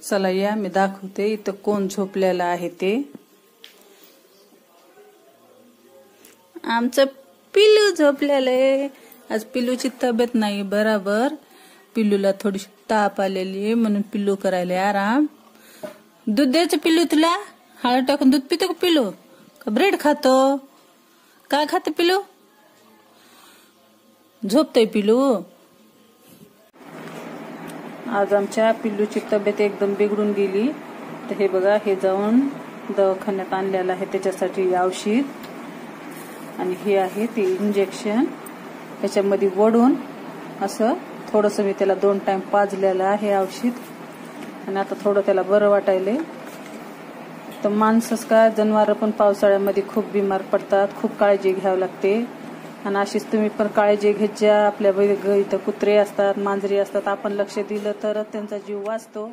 चला या मी दाखवते इथं कोण झोपलेलं आहे ते. आमचं पिल्लू झोपलेलं आहे. आज पिल्लूची तब्येत नाही बराबर. पिल्लूला थोडीशी ताप आलेली आहे म्हणून पिल्लू करायला आराम. दूध द्यायचं पिल्लू तुला? हळद टाकून दूध पितो का पिल्लू? का ब्रेड खातो? काय खातं पिल्लू? झोपतोय पिल्लू. आज आमच्या पिल्लूची तब्येत एकदम बिघडून गेली. तर हे बघा, हे जाऊन दवाखान्यात आणलेलं आहे त्याच्यासाठी औषध. आणि हे आहे ते इंजेक्शन. ह्याच्यामध्ये वडून असं थोडंसं मी त्याला 2 टाइम पाजलेलं आहे औषध. आणि आता थोडं त्याला बरं वाटायलंय. तर माणसंच का जनावर पण पावसाळ्यामध्ये खूप बिमार पडतात. खूप काळजी घ्यावी लागते. आणि अशीच तुम्ही पण काळजी घेत जा. आपल्या इथं कुत्रे असतात, मांजरी असतात. आपण लक्ष दिलं तर त्यांचा जीव वाचतो.